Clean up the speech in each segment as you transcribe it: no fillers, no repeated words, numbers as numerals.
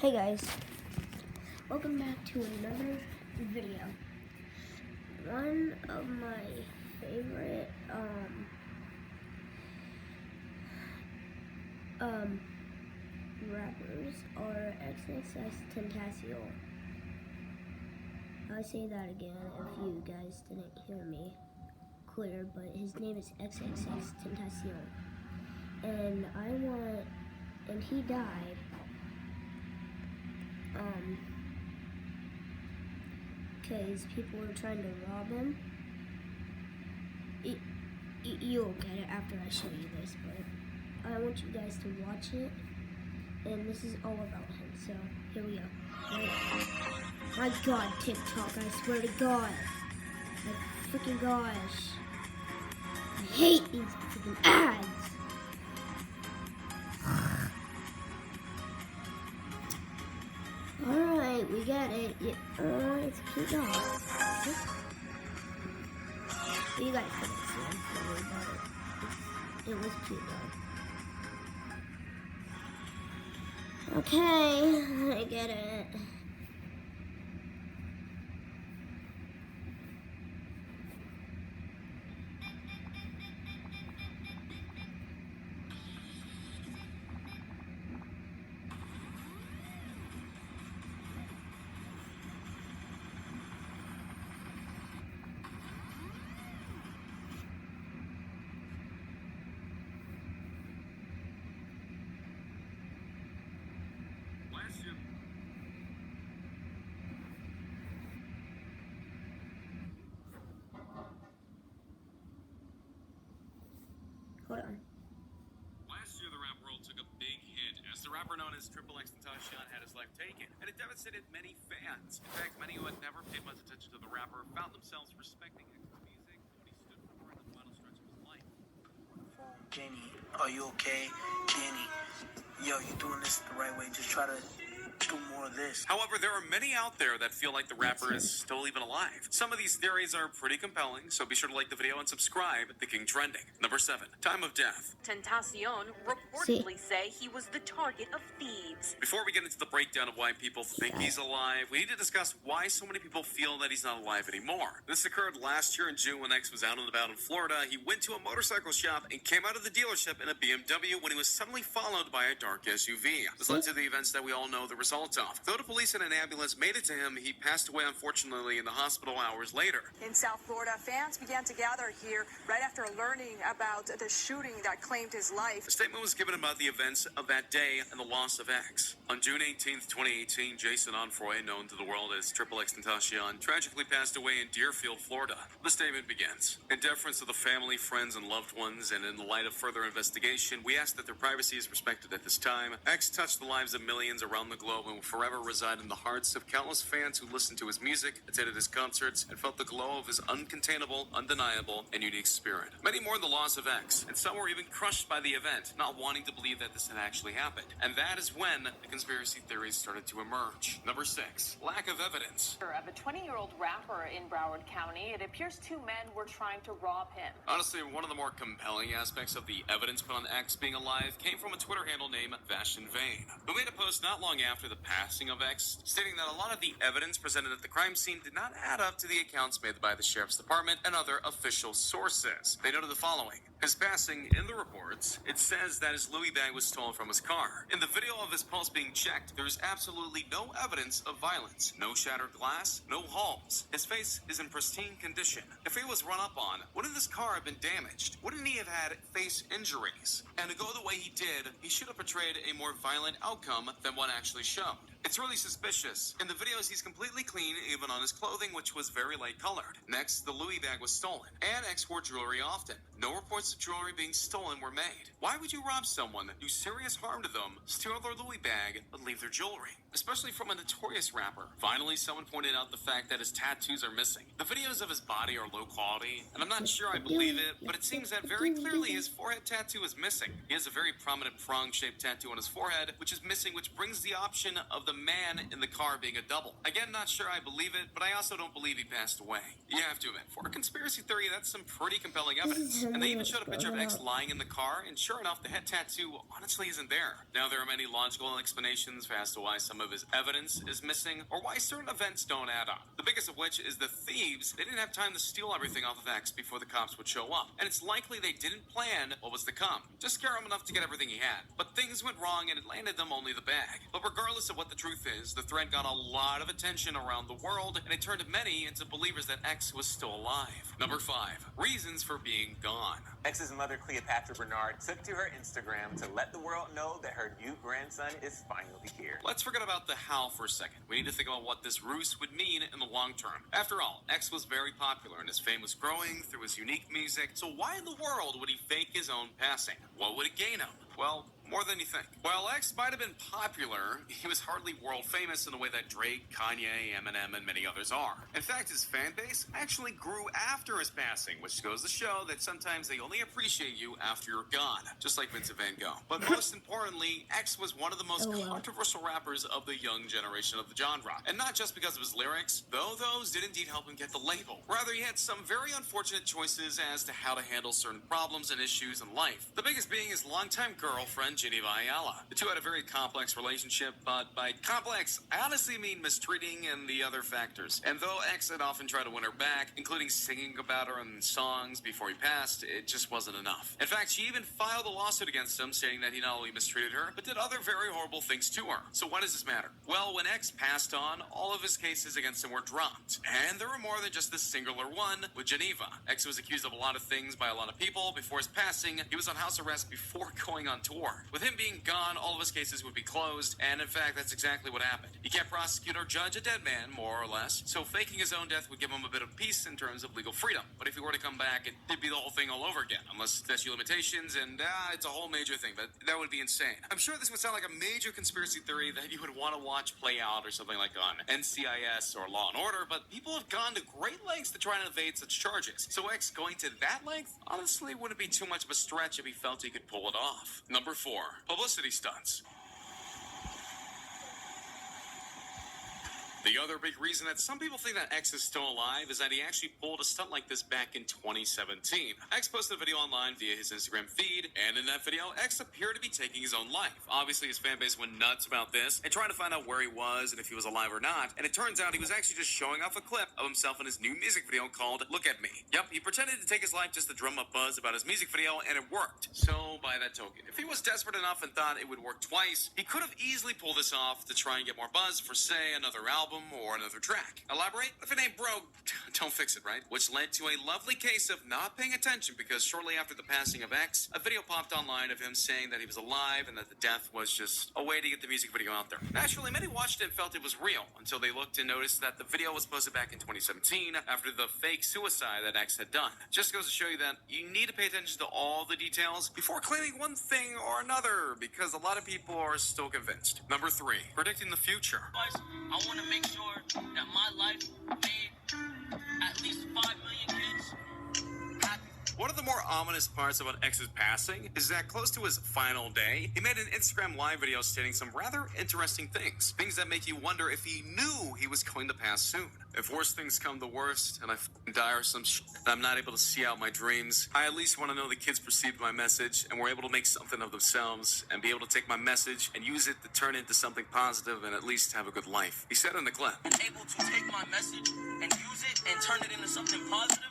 Hey guys, welcome back to another video. One of my favorite rappers are XXXTentacion. I'll say that again if you guys didn't hear me clear, but his name is XXXTentacion. And he died because people were trying to rob him. You'll get it after I show you this, but I want you guys to watch it, and this is all about him, so here we go. My god, TikTok, I swear to god. My freaking gosh. I hate these freaking ads. Alright, we got it. Yeah, it's a cute dog. You guys couldn't see him fully, but it was a cute dog. Okay, I get it. Hold on. Last year, the rap world took a big hit as the rapper known as XXXTentacion had his life taken, and it devastated many fans. In fact, many who had never paid much attention to the rapper found themselves respecting X's music and what he stood for in the final stretch of his life. Kenny, are you okay? Kenny, yo, you doing this the right way. Just try to do more of this. However, there are many out there that feel like the rapper is still even alive. Some of these theories are pretty compelling, so be sure to like the video and subscribe. The King Trending. Number 7. Time of death. Tentacion reportedly say he was the target of thieves. Before we get into the breakdown of why people think he's alive, we need to discuss why so many people feel that he's not alive anymore. This occurred last year in June when X was out and about in Florida. He went to a motorcycle shop and came out of the dealership in a BMW when he was suddenly followed by a dark SUV. This led to the events that we all know the results of. Though the police and an ambulance made it to him, he passed away unfortunately in the hospital hours later. In South Florida, fans began to gather here right after learning about the shooting that claimed his life. A statement was given about the events of that day and the loss of X. On June 18th, 2018, Jason Onfroy, known to the world as XXXTentacion, tragically passed away in Deerfield, Florida. The statement begins. In deference to the family, friends, and loved ones, and in the light of further investigation, we ask that their privacy is respected at this time. X touched the lives of millions around the globe and will forever reside in the hearts of countless fans who listened to his music, attended his concerts, and felt the glow of his uncontainable, undeniable, and unique spirit. Many mourned the loss of X, and some were even crushed by the event, not wanting to believe that this had actually happened. And that is when the conspiracy theories started to emerge. Number 6. Lack of evidence. Of a 20-year-old rapper in Broward County, it appears two men were trying to rob him. Honestly, one of the more compelling aspects of the evidence put on X being alive came from a Twitter handle named Fashion Vain, who made a post not long after the passing of X, stating that a lot of the evidence presented at the crime scene did not add up to the accounts made by the sheriff's department and other official sources. They noted the following. His passing, in the reports, it says that his Louis bag was stolen from his car. In the video of his pulse being checked, there is absolutely no evidence of violence. No shattered glass, no holes. His face is in pristine condition. If he was run up on, wouldn't this car have been damaged? Wouldn't he have had face injuries? And to go the way he did, he should have portrayed a more violent outcome than what actually showed. It's really suspicious. In the videos, he's completely clean, even on his clothing, which was very light colored. Next, the Louis bag was stolen. And X wore jewelry often. No reports of jewelry being stolen were made. Why would you rob someone, do serious harm to them, steal their Louis bag, and leave their jewelry? Especially from a notorious rapper. Finally, someone pointed out the fact that his tattoos are missing. The videos of his body are low quality, and I'm not sure I believe it, but it seems that very clearly his forehead tattoo is missing. He has a very prominent prong-shaped tattoo on his forehead, which is missing, which brings the option of the the man in the car being a double. Again, not sure I believe it, but I also don't believe he passed away. You have to admit, for a conspiracy theory, that's some pretty compelling evidence. And they even showed a picture of X lying in the car, and sure enough, the head tattoo honestly isn't there. Now, there are many logical explanations as to why some of his evidence is missing, or why certain events don't add up. The biggest of which is the thieves. They didn't have time to steal everything off of X before the cops would show up, and it's likely they didn't plan what was to come. Just scare him enough to get everything he had. But things went wrong, and it landed them only the bag. But regardless of what the truth is, the thread got a lot of attention around the world, and it turned many into believers that X was still alive. Number 5. Reasons for being gone. X's mother, Cleopatra Bernard, took to her Instagram to let the world know that her new grandson is finally here. Let's forget about the how for a second. We need to think about what this ruse would mean in the long term. After all, X was very popular and his fame was growing through his unique music, so why in the world would he fake his own passing? What would it gain him? Well, more than you think. While X might have been popular, he was hardly world famous in the way that Drake, Kanye, Eminem, and many others are. In fact, his fan base actually grew after his passing, which goes to show that sometimes they only appreciate you after you're gone, just like Vincent Van Gogh. But most importantly, X was one of the most controversial rappers of the young generation of the genre. And not just because of his lyrics, though those did indeed help him get the label. Rather, he had some very unfortunate choices as to how to handle certain problems and issues in life. The biggest being his longtime girlfriend, Geneva Ayala. The two had a very complex relationship, but by complex, I honestly mean mistreating and the other factors. And though X had often tried to win her back, including singing about her in songs before he passed, it just wasn't enough. In fact, she even filed a lawsuit against him, saying that he not only mistreated her, but did other very horrible things to her. So why does this matter? Well, when X passed on, all of his cases against him were dropped. And there were more than just this singular one with Geneva. X was accused of a lot of things by a lot of people. Before his passing, he was on house arrest before going on tour. With him being gone, all of his cases would be closed, and in fact, that's exactly what happened. You can't prosecute or judge a dead man, more or less, so faking his own death would give him a bit of peace in terms of legal freedom. But if he were to come back, it'd be the whole thing all over again, unless statute of limitations, and it's a whole major thing, but that would be insane. I'm sure this would sound like a major conspiracy theory that you would want to watch play out or something like on NCIS or Law & Order, but people have gone to great lengths to try and evade such charges. So X going to that length honestly wouldn't be too much of a stretch if he felt he could pull it off. Number 4. Publicity stunts. The other big reason that some people think that X is still alive is that he actually pulled a stunt like this back in 2017. X posted a video online via his Instagram feed, and in that video, X appeared to be taking his own life. Obviously, his fan base went nuts about this and trying to find out where he was and if he was alive or not, and it turns out he was actually just showing off a clip of himself in his new music video called Look at Me. Yep, he pretended to take his life just to drum up buzz about his music video, and it worked. So, by that token, if he was desperate enough and thought it would work twice, he could have easily pulled this off to try and get more buzz for, say, another album or another track. Elaborate? If it ain't broke, don't fix it, right? Which led to a lovely case of not paying attention, because shortly after the passing of X, a video popped online of him saying that he was alive and that the death was just a way to get the music video out there. Naturally, many watched it and felt it was real until they looked and noticed that the video was posted back in 2017 after the fake suicide that X had done. Just goes to show you that you need to pay attention to all the details before claiming one thing or another, because a lot of people are still convinced. Number 3, predicting the future. I want to make sure that my life made at least 5 million kids happy. One of the more ominous parts about X's passing is that close to his final day, he made an Instagram live video stating some rather interesting things. Things that make you wonder if he knew he was going to pass soon. If worse things come to worst and I die or some shit and I'm not able to see out my dreams, I at least want to know the kids perceived my message and were able to make something of themselves and be able to take my message and use it to turn into something positive and at least have a good life. He said in the clip, And able to take my message and use it and turn it into something positive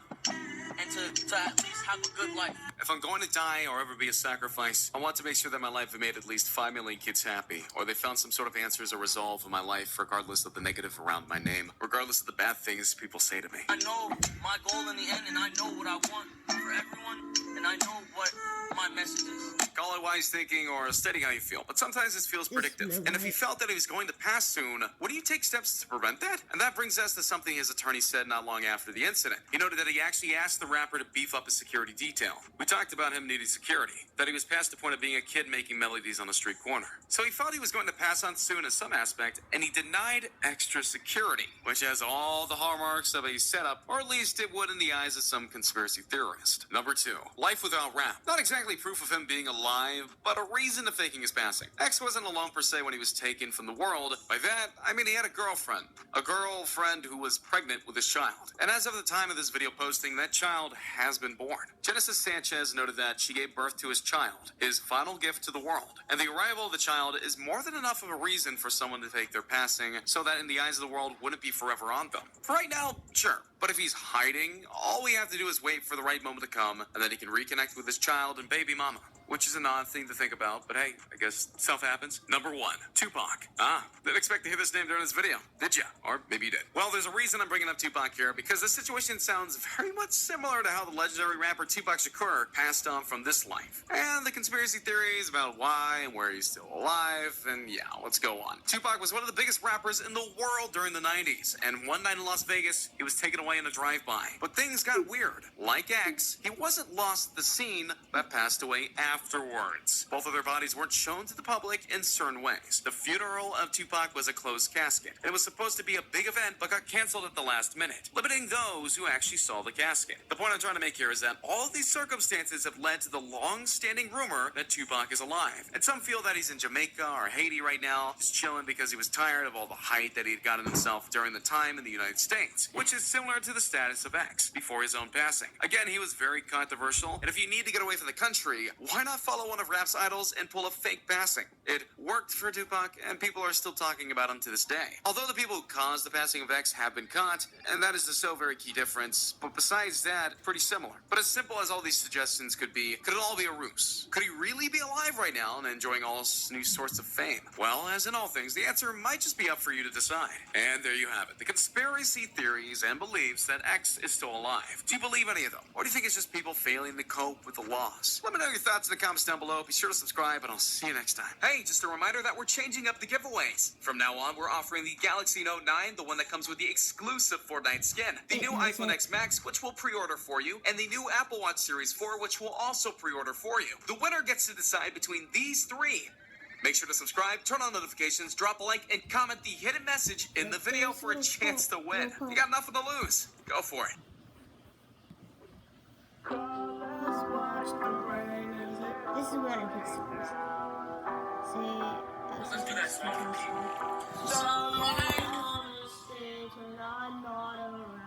and to at least have a good life. if I'm going to die or ever be a sacrifice, I want to make sure that my life made at least 5 million kids happy, or they found some sort of answers or resolve in my life, regardless of the negative around my name, regardless of the bad things people say to me. I know my goal in the end, and I know what I want for everyone, and I know what my message is. Call it wise thinking or stating how you feel, but sometimes this feels predictive. And if he felt that he was going to pass soon, would you take steps to prevent that? And that brings us to something his attorney said not long after the incident. He noted that he actually asked the rapper to beef up his security detail. We talked about him needing security, that he was past the point of being a kid making melodies on a street corner. So he felt he was going to pass on soon in some aspect, and he denied extra security, which has all the hallmarks of a setup, or at least it would in the eyes of some conspiracy theorist. Number 2, life without rap. Not exactly proof of him being alive alive, but a reason to faking his passing. X wasn't alone per se when he was taken from the world. By that, I mean he had a girlfriend who was pregnant with his child. And as of the time of this video posting, that child has been born. Genesis Sanchez noted that she gave birth to his child, his final gift to the world. And the arrival of the child is more than enough of a reason for someone to fake their passing, so that in the eyes of the world wouldn't be forever on them. For right now, sure. But if he's hiding, all we have to do is wait for the right moment to come, and then he can reconnect with his child and baby mama. Which is an odd thing to think about, but hey, I guess stuff happens. Number 1, Tupac. Didn't expect to hear this name during this video, did ya? Or maybe you did. Well, there's a reason I'm bringing up Tupac here, because the situation sounds very much similar to how the legendary rapper Tupac Shakur passed on from this life. And the conspiracy theories about why and where he's still alive, and yeah, let's go on. Tupac was one of the biggest rappers in the world during the 90s, and one night in Las Vegas, he was taken away in a drive-by. But things got weird. Like X, he wasn't lost at the scene, but passed away afterwards. Both of their bodies weren't shown to the public in certain ways. The funeral of Tupac was a closed casket. It was supposed to be a big event, but got canceled at the last minute, limiting those who actually saw the casket. The point I'm trying to make here is that all of these circumstances have led to the long-standing rumor that Tupac is alive. And some feel that he's in Jamaica or Haiti right now, just chilling because he was tired of all the hype that he had gotten himself during the time in the United States, which is similar to the status of X before his own passing. Again, he was very controversial, and if you need to get away from the country, why not follow one of rap's idols and pull a fake passing? It worked for Tupac, and people are still talking about him to this day. Although the people who caused the passing of X have been caught, and that is the so very key difference, but besides that, pretty similar. But as simple as all these suggestions could be, could it all be a ruse? Could he really be alive right now and enjoying all new sorts of fame? Well, as in all things, the answer might just be up for you to decide. And there you have it, the conspiracy theories and beliefs that X is still alive. Do you believe any of them? Or do you think it's just people failing to cope with the loss? Let me know your thoughts in the comments down below. Be sure to subscribe, and I'll see you next time. Hey, just a reminder that we're changing up the giveaways. From now on, we're offering the Galaxy Note 9, the one that comes with the exclusive Fortnite skin, the new iPhone X Max, which we'll pre-order for you, and the new Apple Watch Series 4, which we'll also pre-order for you. The winner gets to decide between these three. Make sure to subscribe, turn on notifications, drop a like, and comment the hidden message in the video for a chance to win. You got nothing to lose. Go for it. This is one of his songs. Let's do that song. So I understand when I'm not around.